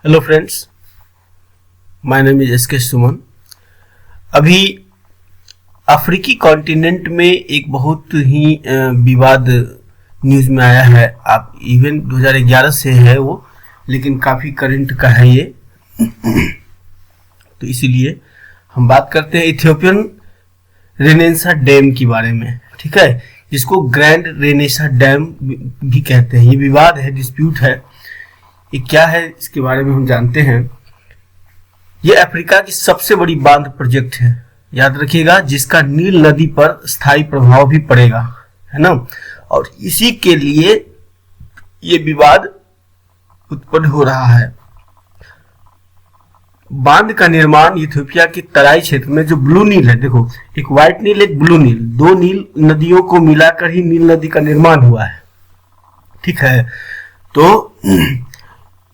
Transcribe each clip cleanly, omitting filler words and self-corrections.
Hello friends, my name is SK Suman. अभी अफ्रीकी continent में एक बहुत ही विवाद न्यूज़ में आया है। आप इवन 2011 से है वो, लेकिन काफ़ी करंट का है ये। तो इसीलिए हम बात करते हैं इथियोपियन रेनेसा डैम के बारे में, ठीक है, जिसको ग्रैंड रेनेसा डैम भी कहते हैं। ये विवाद है, डिस्प्यूट है। ये क्या है इसके बारे में हम जानते हैं। ये अफ्रीका की सबसे बड़ी बांध प्रोजेक्ट है, याद रखिएगा, जिसका नील नदी पर स्थायी प्रभाव भी पड़ेगा, है ना। और इसी के लिए ये विवाद उत्पन्न हो रहा है। बांध का निर्माण इथियोपिया के तराई क्षेत्र में जो ब्लू नील है, देखो, एक व्हाइट नील एक ब्लू नील, दो नील नदियों को मिलाकर ही नील नदी का निर्माण हुआ है, ठीक है। तो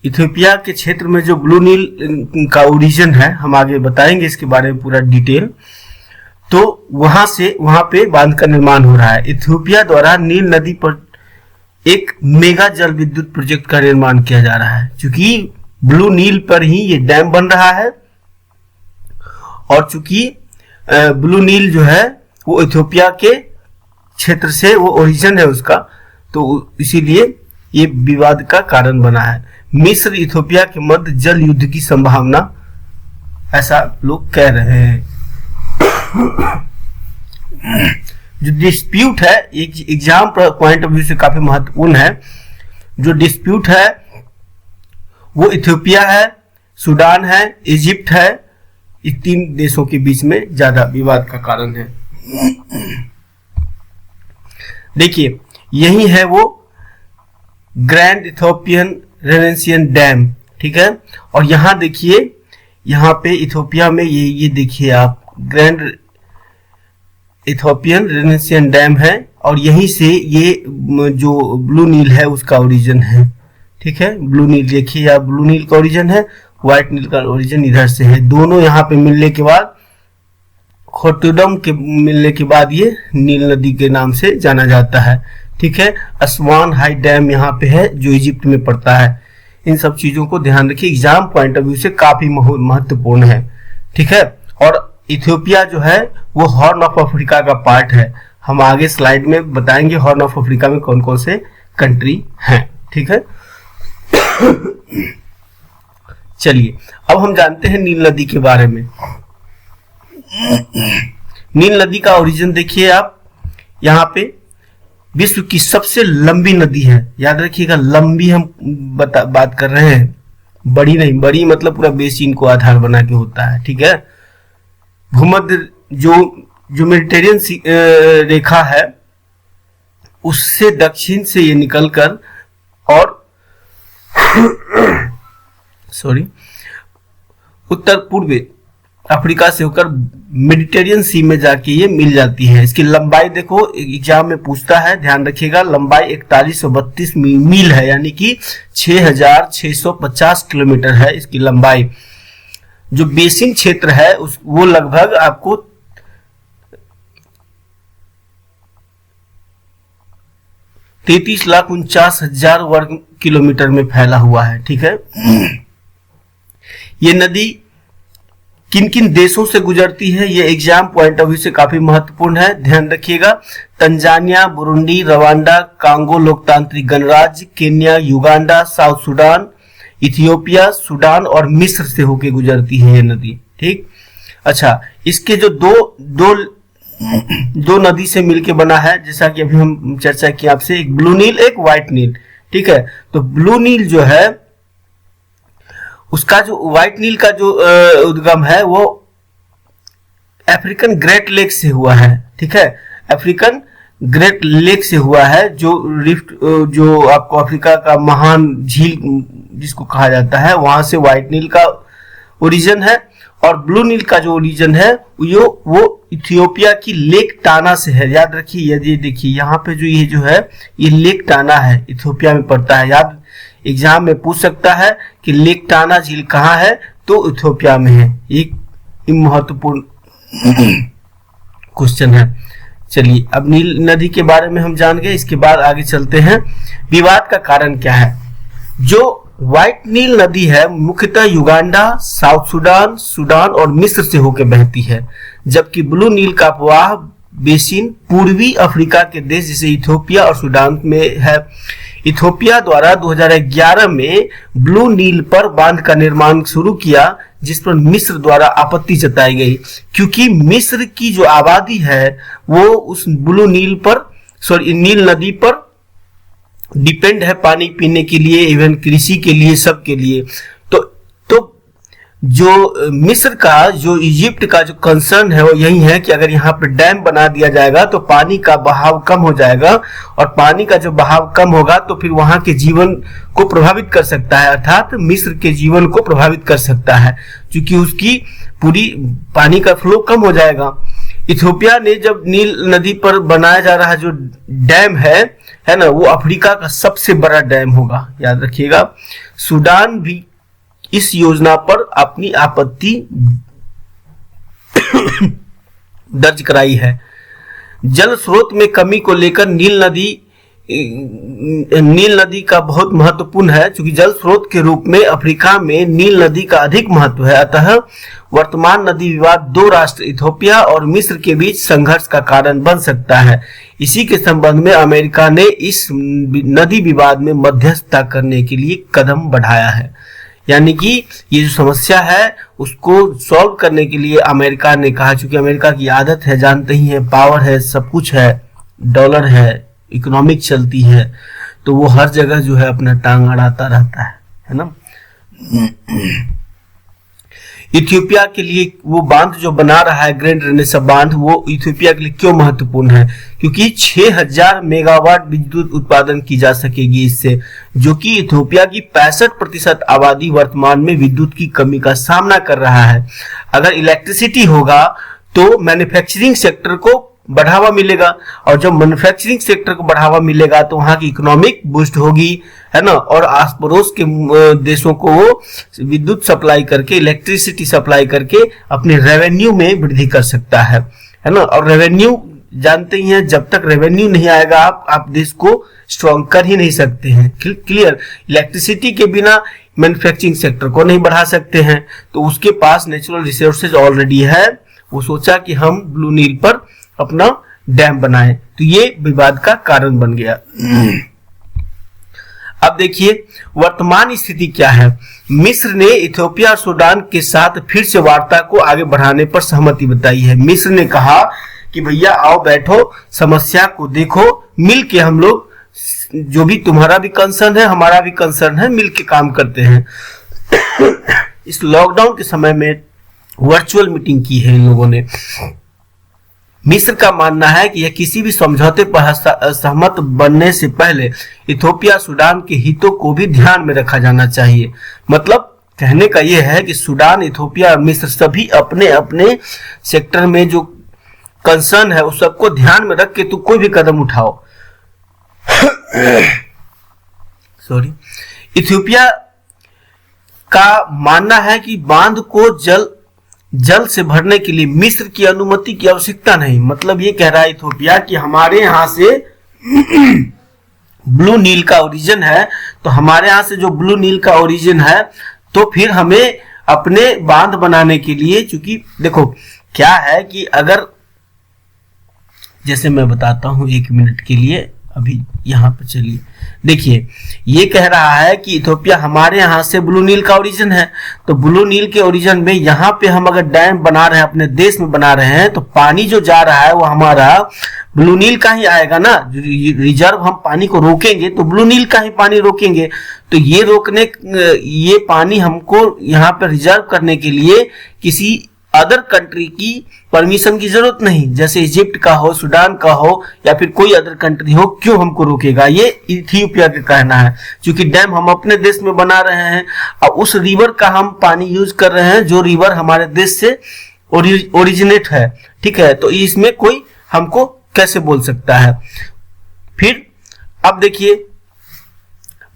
इथियोपिया के क्षेत्र में जो ब्लू नील का ओरिजिन है, हम आगे बताएंगे इसके बारे में पूरा डिटेल। तो वहां पे बांध का निर्माण हो रहा है। इथियोपिया द्वारा नील नदी पर एक मेगा जल विद्युत प्रोजेक्ट का निर्माण किया जा रहा है, क्योंकि ब्लू नील पर ही ये डैम बन रहा है। और चूंकि ब्लू नील जो है वो इथियोपिया के क्षेत्र से वो ओरिजिन है उसका, तो इसीलिए ये विवाद का कारण बना है। मिस्र इथियोपिया के मध्य जल युद्ध की संभावना, ऐसा लोग कह रहे हैं। जो डिस्प्यूट है, एक एग्जाम पॉइंट ऑफ व्यू से काफी महत्वपूर्ण है। जो डिस्प्यूट है वो इथियोपिया है, सूडान है, इजिप्ट है। इस तीन देशों के बीच में ज्यादा विवाद का कारण है। देखिए, यही है वो ग्रैंड इथियोपियन रेनेसियन डैम, ठीक है। और यहाँ देखिए, यहाँ पे इथियोपिया में ये देखिए आप, ग्रैंड इथियोपियन रेनेसियन डैम है। और यहीं से ये जो ब्लू नील है उसका ओरिजिन है, ठीक है। ब्लू नील देखिए, या ब्लू नील का ओरिजिन है, व्हाइट नील का ओरिजिन इधर से है। दोनों यहाँ पे मिलने के बाद, खोटुडम के मिलने के बाद ये नील नदी के नाम से जाना जाता है, ठीक है। असवान हाई डैम यहाँ पे है जो इजिप्ट में पड़ता है। इन सब चीजों को ध्यान रखिए, एग्जाम पॉइंट ऑफ व्यू से काफी महत्वपूर्ण है, ठीक है। और इथियोपिया जो है वो हॉर्न ऑफ अफ्रीका का पार्ट है। हम आगे स्लाइड में बताएंगे हॉर्न ऑफ अफ्रीका में कौन कौन से कंट्री हैं, ठीक है। चलिए, अब हम जानते हैं नील नदी के बारे में। नील नदी का ओरिजिन देखिए आप, यहाँ पे विश्व की सबसे लंबी नदी है। याद रखिएगा, लंबी हम बात कर रहे हैं, बड़ी नहीं। बड़ी मतलब पूरा बेसिन को आधार बना के होता है, ठीक है। भूमध्य जो मेडिटेरियन रेखा है उससे दक्षिण से ये निकलकर और उत्तर पूर्व अफ्रीका से होकर मेडिटेरियन सी में जाके ये मिल जाती है। इसकी लंबाई देखो, एग्जाम में पूछता है, ध्यान रखिएगा, लंबाई 4132 मील है, यानी कि 6650 किलोमीटर है इसकी लंबाई। जो बेसिन क्षेत्र है वो लगभग आपको 33,49,000 वर्ग किलोमीटर में फैला हुआ है, ठीक है। ये नदी किन किन देशों से गुजरती है, ये एग्जाम पॉइंट ऑफ व्यू से काफी महत्वपूर्ण है, ध्यान रखिएगा। तंजानिया, बुरुंडी, रवांडा, कांगो लोकतांत्रिक गणराज्य, Kenya, Uganda, south Sudan, Ethiopia, Sudan और मिस्र से होके गुजरती है ये नदी, ठीक। अच्छा, इसके जो दो नदी से मिलके बना है, जैसा कि अभी हम चर्चा की आपसे, एक ब्लू नील एक व्हाइट नील, ठीक है। तो ब्लू नील जो है उसका जो व्हाइट नील का जो उद्गम है वो अफ्रीकन ग्रेट लेक से हुआ है, ठीक है। अफ्रीकन ग्रेट लेक से हुआ है, जो रिफ्ट, जो आपको अफ्रीका का महान झील जिसको कहा जाता है, वहां से व्हाइट नील का ओरिजिन है। और ब्लू नील का जो ओरिजिन है वो इथियोपिया की लेक टाना से है। याद रखिए, यदि देखिए यहाँ पे जो है ये लेक टाना है, इथियोपिया में पड़ता है। याद, एग्जाम में पूछ सकता है कि लेक टाना झील कहाँ है, तो इथियोपिया में है। एक महत्वपूर्ण क्वेश्चन है। चलिए, अब नील नदी के बारे में हम जान गए। इसके बाद आगे चलते हैं, विवाद का कारण क्या है। जो व्हाइट नील नदी है मुख्यतः युगांडा, साउथ सुडान, सूडान और मिस्र से होकर बहती है, जबकि ब्लू नील का प्रवाह बेसिन पूर्वी अफ्रीका के देश जैसे इथियोपिया और सूडान में है। इथियोपिया द्वारा 2011 में ब्लू नील पर बांध का निर्माण शुरू किया, जिस पर मिस्र द्वारा आपत्ति जताई गई, क्योंकि मिस्र की जो आबादी है वो उस ब्लू नील पर नील नदी पर डिपेंड है पानी पीने के लिए, इवन कृषि के लिए, सब के लिए। तो जो मिस्र का, जो इजिप्ट का जो कंसर्न है वो यही है कि अगर यहाँ पे डैम बना दिया जाएगा तो पानी का बहाव कम हो जाएगा, और पानी का जो बहाव कम होगा तो फिर वहां के जीवन को प्रभावित कर सकता है, अर्थात मिस्र के जीवन को प्रभावित कर सकता है, क्योंकि उसकी पूरी पानी का फ्लो कम हो जाएगा। इथियोपिया ने जब नील नदी पर बनाया जा रहा जो डैम है ना, वो अफ्रीका का सबसे बड़ा डैम होगा, याद रखिएगा। सूडान भी इस योजना पर अपनी आपत्ति दर्ज कराई है। जल स्रोत में कमी को लेकर नील नदी का बहुत महत्वपूर्ण है, क्योंकि जल स्रोत के रूप में अफ्रीका में नील नदी का अधिक महत्व है। अतः वर्तमान नदी विवाद दो राष्ट्र इथियोपिया और मिस्र के बीच संघर्ष का कारण बन सकता है। इसी के संबंध में अमेरिका ने इस नदी विवाद में मध्यस्थता करने के लिए कदम बढ़ाया है। यानी कि ये जो समस्या है उसको सॉल्व करने के लिए अमेरिका ने कहा, क्योंकि अमेरिका की आदत है, जानते ही है, पावर है, सब कुछ है, डॉलर है, इकोनॉमिक चलती है, तो वो हर जगह जो है अपना टांग अड़ाता रहता है ना। इथियोपिया के लिए वो बांध जो बना रहा है, ग्रैंड रेनेसा बांध, वो इथियोपिया के लिए क्यों महत्वपूर्ण है? क्योंकि 6000 मेगावाट विद्युत उत्पादन की जा सकेगी इससे, जो कि इथियोपिया की 65% आबादी वर्तमान में विद्युत की कमी का सामना कर रहा है। अगर इलेक्ट्रिसिटी होगा तो मैन्युफैक्चरिंग सेक्टर को बढ़ावा मिलेगा, और जब मैन्युफैक्चरिंग सेक्टर को बढ़ावा मिलेगा तो वहां की इकोनॉमिक बूस्ट होगी, है ना, और आस पड़ोस के देशों को वो विद्युत सप्लाई करके, इलेक्ट्रिसिटी सप्लाई करके अपने रेवेन्यू में वृद्धि कर सकता है ना। और रेवेन्यू जानते ही हैं, जब तक रेवेन्यू नहीं आएगा आप देश को स्ट्रॉन्ग कर ही नहीं सकते हैं। क्लियर? इलेक्ट्रिसिटी के बिना मैन्युफैक्चरिंग सेक्टर को नहीं बढ़ा सकते हैं, तो उसके पास नेचुरल रिसोर्सेज ऑलरेडी है। वो सोचा कि हम ब्लू नील पर अपना डैम बनाए, तो ये विवाद का कारण बन गया। अब देखिए वर्तमान स्थिति क्या है। मिस्र ने इथियोपिया और सूडान के साथ फिर से वार्ता को आगे बढ़ाने पर सहमति बताई है। मिस्र ने कहा कि भैया आओ बैठो, समस्या को देखो, मिल के हम लोग, जो भी तुम्हारा भी कंसर्न है हमारा भी कंसर्न है, मिल के काम करते हैं। इस लॉकडाउन के समय में वर्चुअल मीटिंग की है इन लोगों ने। मिस्र का मानना है कि यह किसी भी समझौते पर सहमत बनने से पहले इथियोपिया सूडान के हितों को भी ध्यान में रखा जाना चाहिए। मतलब कहने का यह है कि सूडान, इथियोपिया और मिस्र सभी अपने अपने सेक्टर में जो कंसर्न है उस सबको ध्यान में रख के तो कोई भी कदम उठाओ। सॉरी। इथियोपिया का मानना है कि बांध को जल से भरने के लिए मिस्र की अनुमति की आवश्यकता नहीं। मतलब ये कह रहा है इथियोपिया कि हमारे यहां से ब्लू नील का ओरिजिन है, तो हमारे यहां से जो ब्लू नील का ओरिजिन है तो फिर हमें अपने बांध बनाने के लिए, क्योंकि देखो क्या है कि अगर, जैसे मैं बताता हूं 1 मिनट के लिए, अभी यहां पर चलिए देखिए, ये कह रहा है कि इथियोपिया हमारे यहां से ब्लू नील का ओरिजिन है, तो ब्लू नील के ओरिजिन में यहाँ पे हम अगर डैम बना रहे हैं, अपने देश में बना रहे हैं, तो पानी जो जा रहा है वो हमारा ब्लू नील का ही आएगा ना। रिजर्व हम पानी को रोकेंगे तो ब्लू नील का ही पानी रोकेंगे। तो ये पानी हमको यहाँ पे रिजर्व करने के लिए किसी अदर कंट्री की परमिशन की जरूरत नहीं, जैसे इजिप्ट का हो, सूडान का हो, या फिर कोई अदर कंट्री हो, क्यों हमको रोकेगा? ये इथियोपिया का कहना है, क्योंकि डैम हम अपने देश में बना रहे हैं और उस रिवर का हम पानी यूज कर रहे हैं जो रिवर हमारे देश से ओरिजिनेट है। ठीक है, तो इसमें कोई हमको कैसे बोल सकता है? फिर अब देखिए,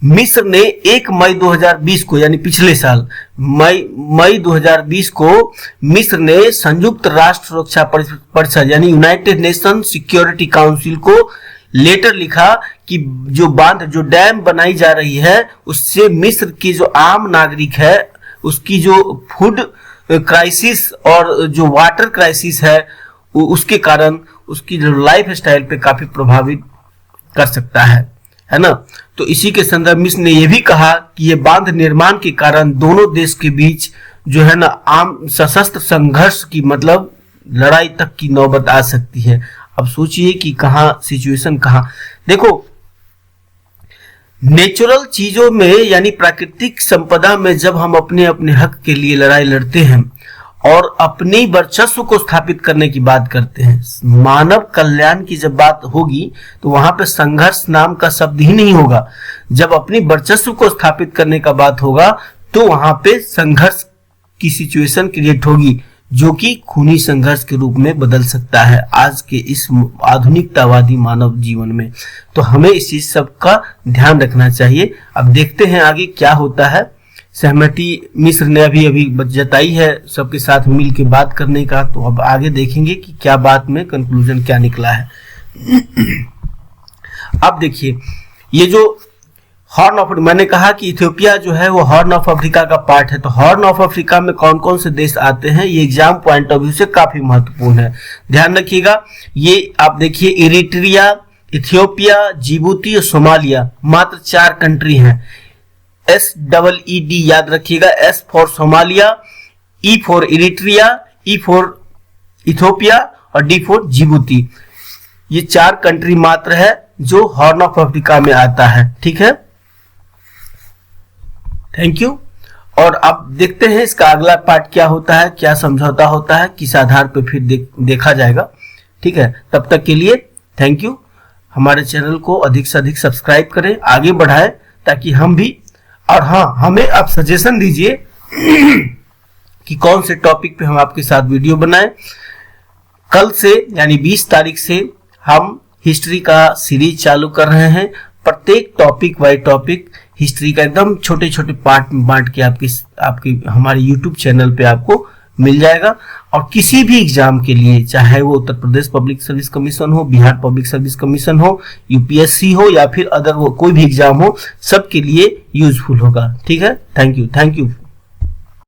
मिस्र ने 1 मई 2020 को, यानी पिछले साल मई 2020 को मिस्र ने संयुक्त राष्ट्र सुरक्षा परिषद यानी यूनाइटेड नेशन सिक्योरिटी काउंसिल को लेटर लिखा कि जो बांध, जो डैम बनाई जा रही है, उससे मिस्र की जो आम नागरिक है उसकी जो फूड क्राइसिस और जो वाटर क्राइसिस है उसके कारण उसकी जो लाइफ स्टाइल पे काफी प्रभावित कर सकता है ना। तो इसी के संदर्भ में इसने ये भी कहा कि ये बांध निर्माण के कारण दोनों देश के बीच जो है ना आम सशस्त्र संघर्ष की मतलब लड़ाई तक की नौबत आ सकती है। अब सोचिए कि कहां सिचुएशन कहां। देखो, नेचुरल चीजों में यानी प्राकृतिक संपदा में जब हम अपने अपने हक के लिए लड़ाई लड़ते हैं और अपने वर्चस्व को स्थापित करने की बात करते हैं, मानव कल्याण की जब बात होगी तो वहां पे संघर्ष नाम का शब्द ही नहीं होगा। जब अपनी वर्चस्व को स्थापित करने का बात होगा तो वहां पे संघर्ष की सिचुएशन क्रिएट होगी, जो कि खूनी संघर्ष के रूप में बदल सकता है आज के इस आधुनिकतावादी मानव जीवन में। तो हमें इस चीज सब का ध्यान रखना चाहिए। अब देखते हैं आगे क्या होता है। सहमति मिस्र ने अभी जताई है सबके साथ मिल के बात करने का, तो अब आगे देखेंगे कि क्या बात में कंक्लूजन क्या निकला है। अब देखिए, ये जो हॉर्न ऑफ, मैंने कहा कि इथियोपिया जो है वो हॉर्न ऑफ अफ्रीका का पार्ट है। तो हॉर्न ऑफ अफ्रीका में कौन कौन से देश आते हैं, ये एग्जाम पॉइंट ऑफ व्यू से काफी महत्वपूर्ण है, ध्यान रखिएगा। ये आप देखिए, इरिट्रिया, इथियोपिया, जिबूती और सोमालिया, मात्र 4 कंट्री हैं। SEED याद रखिएगा, S for Somalia, E for Eritrea, E for Ethiopia और D फॉर जिबूती। ये 4 कंट्री मात्र है जो हॉर्न ऑफ अफ्रीका में आता है। ठीक है, थैंक यू। और अब देखते हैं इसका अगला पार्ट क्या होता है, क्या समझौता होता है, किस आधार पर फिर देखा जाएगा। ठीक है, तब तक के लिए थैंक यू। हमारे चैनल को अधिक से अधिक सब्सक्राइब करें, आगे बढ़ाएं, ताकि हम भी, और हाँ, हमें आप सजेशन दीजिए कि कौन से टॉपिक पे हम आपके साथ वीडियो बनाएं। कल से यानी 20 तारीख से हम हिस्ट्री का सीरीज चालू कर रहे हैं। प्रत्येक टॉपिक बाय टॉपिक हिस्ट्री का एकदम छोटे छोटे पार्ट में बांट के आपकी हमारे यूट्यूब चैनल पे आपको मिल जाएगा। और किसी भी एग्जाम के लिए, चाहे वो Uttar Pradesh public service commission हो, बिहार पब्लिक सर्विस कमीशन हो, यूपीएससी हो या फिर अदर वो कोई भी एग्जाम हो, सबके लिए यूजफुल होगा। ठीक है, थैंक यू।